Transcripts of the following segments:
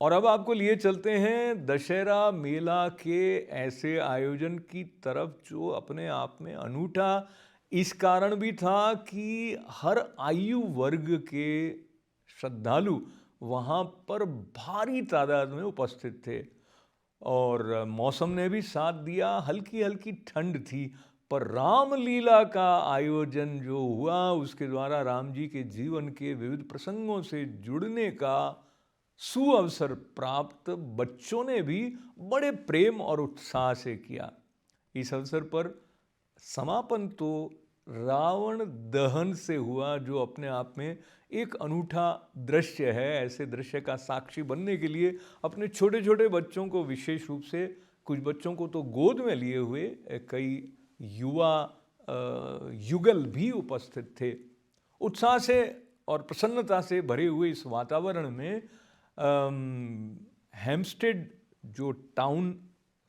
और अब आपको लिए चलते हैं दशहरा मेला के ऐसे आयोजन की तरफ जो अपने आप में अनूठा इस कारण भी था कि हर आयु वर्ग के श्रद्धालु वहाँ पर भारी तादाद में उपस्थित थे और मौसम ने भी साथ दिया। हल्की हल्की ठंड थी, पर रामलीला का आयोजन जो हुआ उसके द्वारा राम जी के जीवन के विविध प्रसंगों से जुड़ने का सुअवसर प्राप्त बच्चों ने भी बड़े प्रेम और उत्साह से किया। इस अवसर पर समापन तो रावण दहन से हुआ, जो अपने आप में एक अनूठा दृश्य है। ऐसे दृश्य का साक्षी बनने के लिए अपने छोटे छोटे बच्चों को, विशेष रूप से कुछ बच्चों को तो गोद में लिए हुए कई युवा युगल भी उपस्थित थे। उत्साह से और प्रसन्नता से भरे हुए इस वातावरण में हेम्स्टेड जो टाउन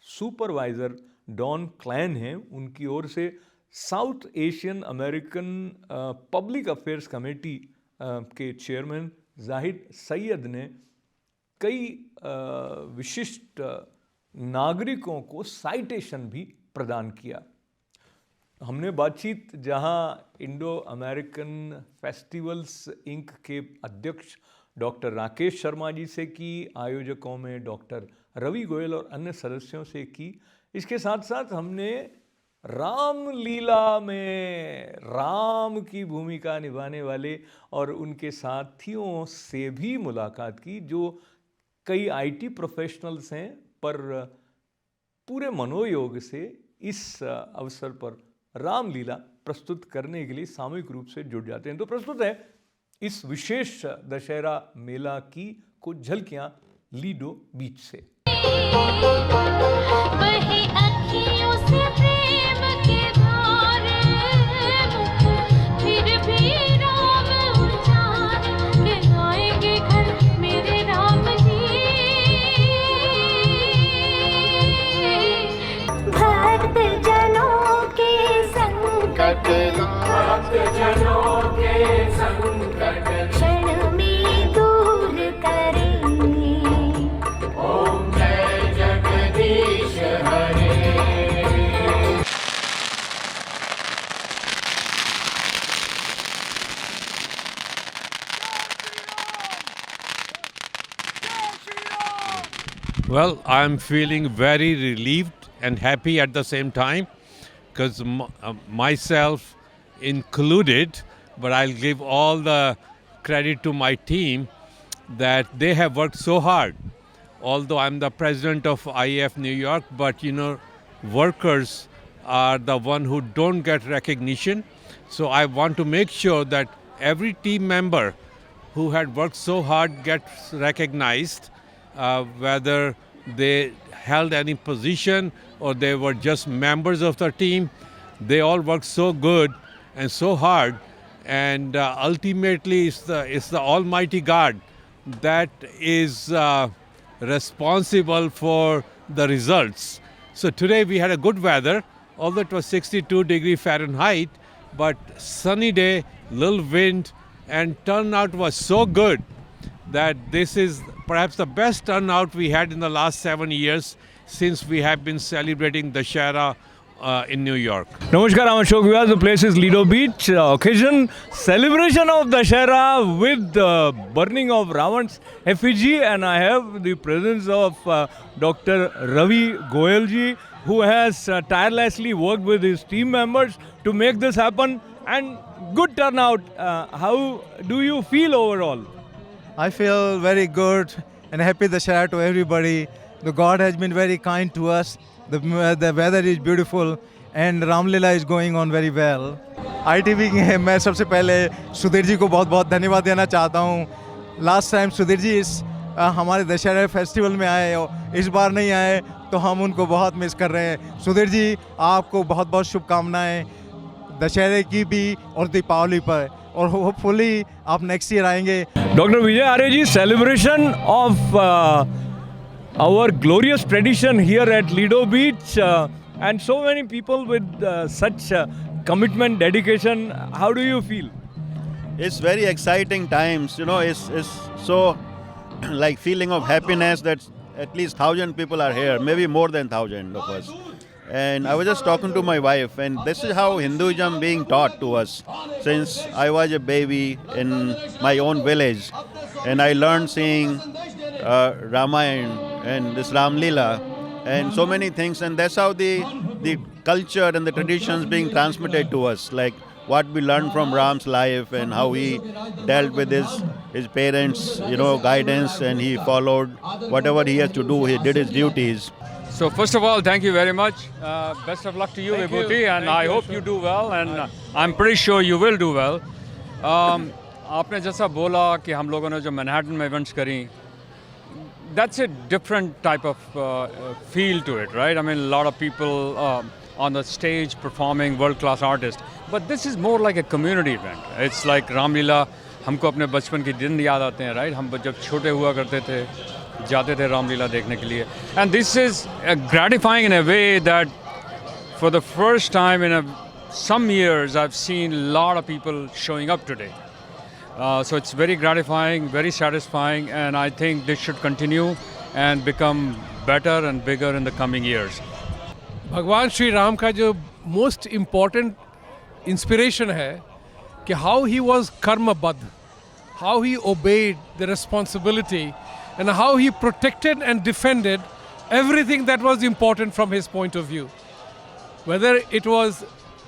सुपरवाइज़र डॉन क्लैन हैं, उनकी ओर से south Asian American public affairs committee के चेयरमैन जाहिद सैयद ने कई विशिष्ट नागरिकों को साइटेशन भी प्रदान किया। हमने बातचीत जहां इंडो अमेरिकन फेस्टिवल्स इंक के अध्यक्ष डॉक्टर राकेश शर्मा जी से की, आयोजकों में डॉक्टर रवि गोयल और अन्य सदस्यों से की, इसके साथ साथ हमने रामलीला में राम की भूमिका निभाने वाले और उनके साथियों से भी मुलाकात की, जो कई आईटी प्रोफेशनल्स हैं पर पूरे मनोयोग से इस अवसर पर रामलीला प्रस्तुत करने के लिए सामूहिक रूप से जुट जाते हैं। तो प्रस्तुत है इस विशेष दशहरा मेला की कुछ झलकियां लीडो बीच से। Well, I'm feeling very relieved and happy at the same time because myself included, but I'll give all the credit to my team that they have worked so hard. Although I'm the president of IAF New York, but workers are the one who don't get recognition. So I want to make sure that every team member who had worked so hard gets recognized, whether they held any position or they were just members of the team. They all worked so good and so hard, and ultimately it's the Almighty God that is responsible for the results. So today we had a good weather, although it was 62 degrees Fahrenheit, but sunny day, little wind, and turnout was so good that this is perhaps the best turnout we had in the last 7 years since we have been celebrating Dashera in New York. Namaskar, I'm Ashok Vyas. The place is Lido Beach. Occasion celebration of Dashera with the burning of Ravan's effigy, and I have the presence of Dr. Ravi Goyal ji, who has tirelessly worked with his team members to make this happen, and good turnout. How do you feel overall? I feel very good and happy Dashera to everybody. The God has been very kind to us. The weather is beautiful and Ramlila is going on very well. ITV के मैं सबसे पहले सुधीर जी को बहुत बहुत धन्यवाद देना चाहता हूँ. लास्ट टाइम सुधीर जी इस हमारे दशहरा फेस्टिवल में आए और इस बार नहीं आए तो हम उनको बहुत मिस कर रहे हैं. सुधीर जी, आपको बहुत बहुत शुभकामनाएं दशहरे की भी और दीपावली पर, और होपफुली आप नेक्स्ट ईयर आएंगे. Doctor Vijay Arya ji, celebration of our glorious tradition here at Lido Beach, and so many people with such commitment, dedication. How do you feel? It's very exciting times, it's so like feeling of happiness that at least 1,000 people are here, maybe more than 1,000 of us. And I was just talking to my wife, and this is how Hinduism being taught to us since I was a baby in my own village, and I learned seeing Ramayana and this Ram Leela and so many things, and that's how the culture and the traditions being transmitted to us, like what we learned from Ram's life and how he dealt with his parents, guidance, and he followed whatever he has to do. He did his duties. So first of all, thank you very much. Best of luck to you, Vibhuti, and I hope you do well, and I'm pretty sure you will do well. आपने जैसा बोला कि हम लोगों ने जो Manhattan में events करी, that's a different type of feel to it, right? I mean, a lot of people on the stage performing, world-class artists. But this is more like a community event. It's like Ram Leela, हमको अपने बचपन के दिन याद आते हैं, right? हम जब छोटे हुआ करते थे, जाते थे राम लीला देखने के लिए. And this is gratifying in a way that for the first time in some years, I've seen a lot of people showing up today. So it's very gratifying, very satisfying, and I think this should continue and become better and bigger in the coming years. भगवान श्री राम का जो most important inspiration है कि how he was कर्मबद्ध, how he obeyed the responsibility and how he protected and defended everything that was important from his point of view. Whether it was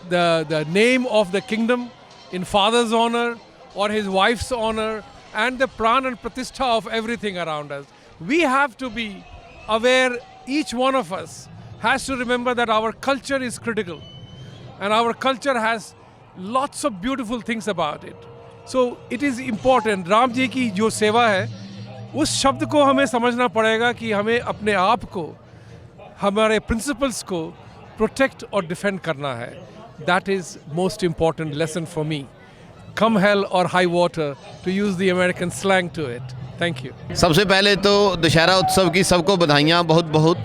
the name of the kingdom in father's honor or his wife's honor and the pran and pratishtha of everything around us. We have to be aware, each one of us has to remember that our culture is critical and our culture has lots of beautiful things about it. So it is important. Ram ji की जो सेवा है उस शब्द को हमें समझना पड़ेगा कि हमें अपने आप को, हमारे प्रिंसिपल्स को प्रोटेक्ट और डिफेंड करना है. That is most important lesson for me. Come hell or high water, to use the American slang to it. Thank you. सबसे पहले तो दशहरा उत्सव की सबको बधाइयाँ बहुत बहुत.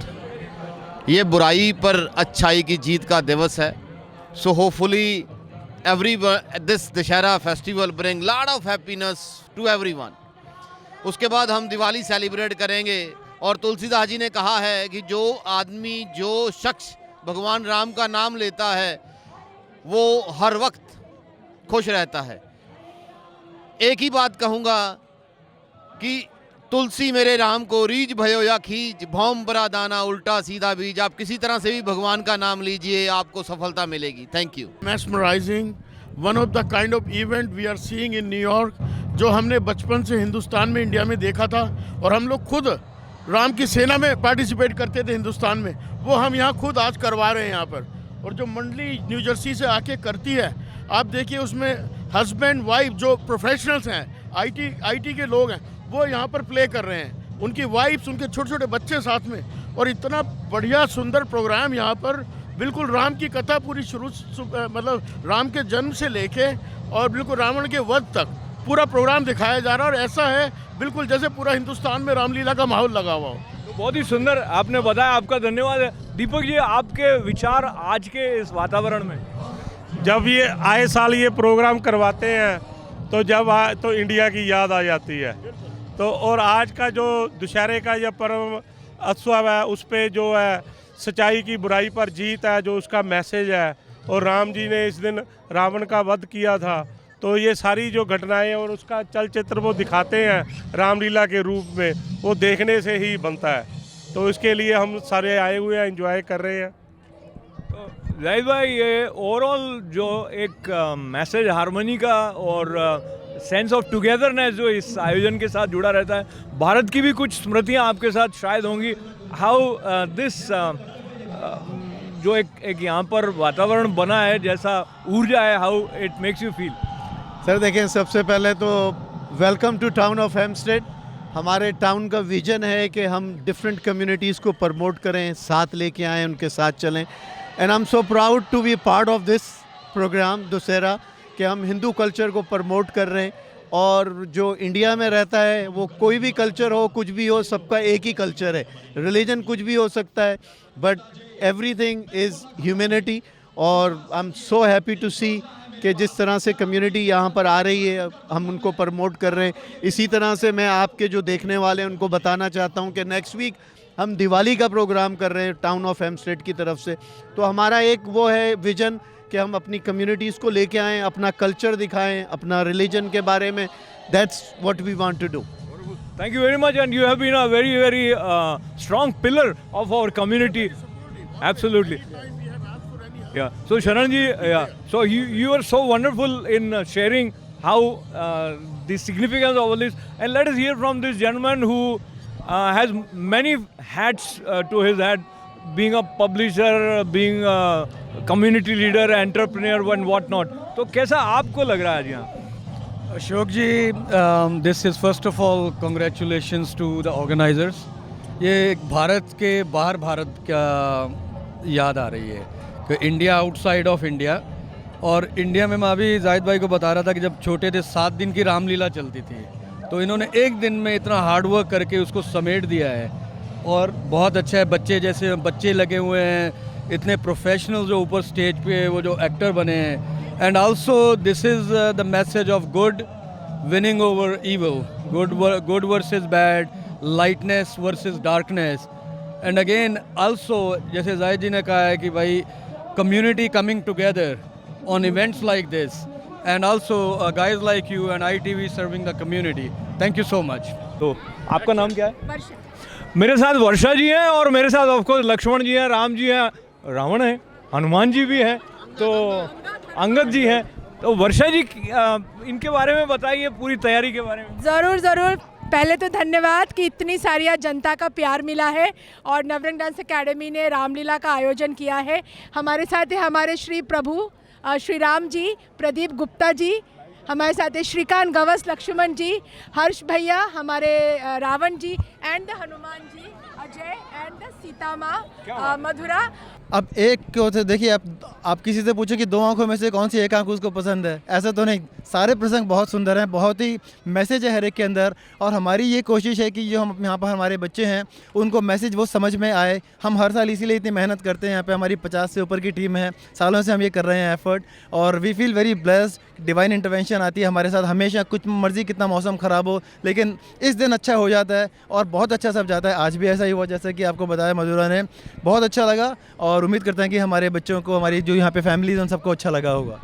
ये बुराई पर अच्छाई की जीत का दिवस है. So hopefully this Dussehra festival bring lot of happiness to everyone. उसके बाद हम दिवाली सेलिब्रेट करेंगे और तुलसीदास जी ने कहा है कि जो आदमी, जो शख्स भगवान राम का नाम लेता है वो हर वक्त खुश रहता है. एक ही बात कहूँगा कि तुलसी मेरे राम को रीझ भयो या खींच, भौम बरा दाना उल्टा सीधा बीज. आप किसी तरह से भी भगवान का नाम लीजिए, आपको सफलता मिलेगी. Thank you. Mesmerizing, one of the kind of event we are seeing in New York, जो हमने बचपन से हिंदुस्तान में, इंडिया में देखा था, और हम लोग खुद राम की सेना में पार्टिसिपेट करते थे हिंदुस्तान में, वो हम यहाँ खुद आज करवा रहे हैं यहाँ पर. और जो मंडली न्यू जर्सी से आके करती है, आप देखिए उसमें हस्बैंड वाइफ जो प्रोफेशनल्स हैं, आईटी के लोग हैं, वो यहाँ पर प्ले कर रहे हैं, उनकी वाइफ्स, उनके छोटे छोटे बच्चे साथ में. और इतना बढ़िया सुंदर प्रोग्राम यहाँ पर, बिल्कुल राम की कथा पूरी शुरू, मतलब राम के जन्म से लेके और बिल्कुल रावण के वध तक पूरा प्रोग्राम दिखाया जा रहा है. और ऐसा है बिल्कुल जैसे पूरा हिंदुस्तान में रामलीला का माहौल लगा हुआ हो. तो बहुत ही सुंदर आपने बताया, आपका धन्यवाद है. दीपक जी, आपके विचार आज के इस वातावरण में? जब ये आए साल ये प्रोग्राम करवाते हैं तो इंडिया की याद आ जाती है. तो और आज का जो दशहरे का यह पर्व उत्सव है, उस पे जो है सच्चाई की बुराई पर जीत है, जो उसका मैसेज है. और राम जी ने इस दिन रावण का वध किया था, तो ये सारी जो घटनाएं और उसका चलचित्र वो दिखाते हैं रामलीला के रूप में, वो देखने से ही बनता है. तो इसके लिए हम सारे आए हुए हैं, एंजॉय कर रहे हैं. तो जाहिद भाई, ये ओवरऑल जो एक मैसेज हारमोनी का और सेंस ऑफ टुगेदरनेस जो इस आयोजन के साथ जुड़ा रहता है, भारत की भी कुछ स्मृतियाँ आपके साथ शायद होंगी. हाउ दिस जो एक यहाँ पर वातावरण बना है, जैसा ऊर्जा है, how it makes you feel? Sir देखिए, सबसे पहले तो welcome to town of Hempstead. हमारे टाउन का विजन है कि हम डिफरेंट कम्युनिटीज़ को प्रमोट करें, साथ लेके आएँ, उनके साथ चलें. And I am so proud to be part of this programme Dussehra, कि हम हिंदू कल्चर को प्रमोट कर रहे हैं. और जो इंडिया में रहता है, वो कोई भी कल्चर हो, कुछ भी हो, सबका एक ही कल्चर है. रिलीजन कुछ भी हो सकता है, बट एवरीथिंग इज़ ह्यूमैनिटी. और I am so happy to see कि जिस तरह से कम्युनिटी यहाँ पर आ रही है हम उनको प्रमोट कर रहे हैं। इसी तरह से मैं आपके जो देखने वाले हैं उनको बताना चाहता हूँ कि नेक्स्ट वीक हम दिवाली का प्रोग्राम कर रहे हैं टाउन ऑफ हेम्स्टेड की तरफ से। तो हमारा एक वो है विजन कि हम अपनी कम्युनिटीज़ को लेके आएँ, अपना कल्चर दिखाएं, अपना रिलीजन के बारे में। That's what we want to do. Thank you very much, and you have been a very, very strong pillar of our community. Absolutely. Yeah. So Sharan ji, yeah. So you are so wonderful in sharing how the significance of all this. And let us hear from this gentleman who has many hats to his head, being a publisher, being a community leader, entrepreneur, and whatnot. तो कैसा आपको लग रहा है आज यहाँ? Ashok ji, this is first of all congratulations to the organisers. ये एक भारत के बाहर भारत का याद आ रही है कि इंडिया आउटसाइड ऑफ इंडिया। और इंडिया में मैं अभी जाहिद भाई को बता रहा था कि जब छोटे थे 7 दिन की रामलीला चलती थी, तो इन्होंने एक दिन में इतना हार्ड वर्क करके उसको समेट दिया है और बहुत अच्छा है। बच्चे जैसे बच्चे लगे हुए हैं, इतने प्रोफेशनल जो ऊपर स्टेज पे वो जो एक्टर बने हैं। And also this is the message of good winning over evil, good versus bad, lightness versus darkness. And again also जैसे जाहिद जी ने कहा है कि भाई community coming together on events like this, and also guys like you and ITV serving the community. Thank you so much. तो आपका नाम क्या है? वर्षा। मेरे साथ वर्षा जी हैं और मेरे साथ ऑफ कोर्स लक्ष्मण जी हैं, राम जी हैं, रावण है, हनुमान जी भी हैं, तो अंगद जी हैं। तो वर्षा जी इनके बारे में बताइए, पूरी तैयारी के बारे में। ज़रूर ज़रूर। पहले तो धन्यवाद कि इतनी सारी आज जनता का प्यार मिला है और नवरंग डांस एकेडमी ने रामलीला का आयोजन किया है। हमारे साथ है हमारे श्री प्रभु श्री राम जी, प्रदीप गुप्ता जी, हमारे साथ है श्रीकांत गवस, लक्ष्मण जी, हर्ष भैया, हमारे रावण जी, एंड हनुमान जी, अजय, एंड सीता माँ मधुरा। अब एक क्यों थे, देखिए आप किसी से पूछो कि 2 आंखों में से कौन सी एक आंख उसको पसंद है, ऐसा तो नहीं। सारे प्रसंग बहुत सुंदर हैं, बहुत ही मैसेज है हर एक के अंदर। और हमारी ये कोशिश है कि जो हम यहाँ पर हमारे बच्चे हैं उनको मैसेज वो समझ में आए। हम हर साल इसीलिए इतनी मेहनत करते हैं। यहाँ पे हमारी 50 से ऊपर की टीम है, सालों से हम ये कर रहे हैं एफर्ट, और we feel very blessed. Divine intervention आती है हमारे साथ हमेशा, कुछ मर्जी कितना मौसम ख़राब हो, लेकिन इस दिन अच्छा हो जाता है और बहुत अच्छा सब जाता है। आज भी ऐसा ही हुआ जैसा कि आपको बताया मधुरा ने, बहुत अच्छा लगा। और उम्मीद करते हैं कि हमारे बच्चों को, हमारी जो यहाँ पे फैमिलीज उन सबको अच्छा लगा होगा।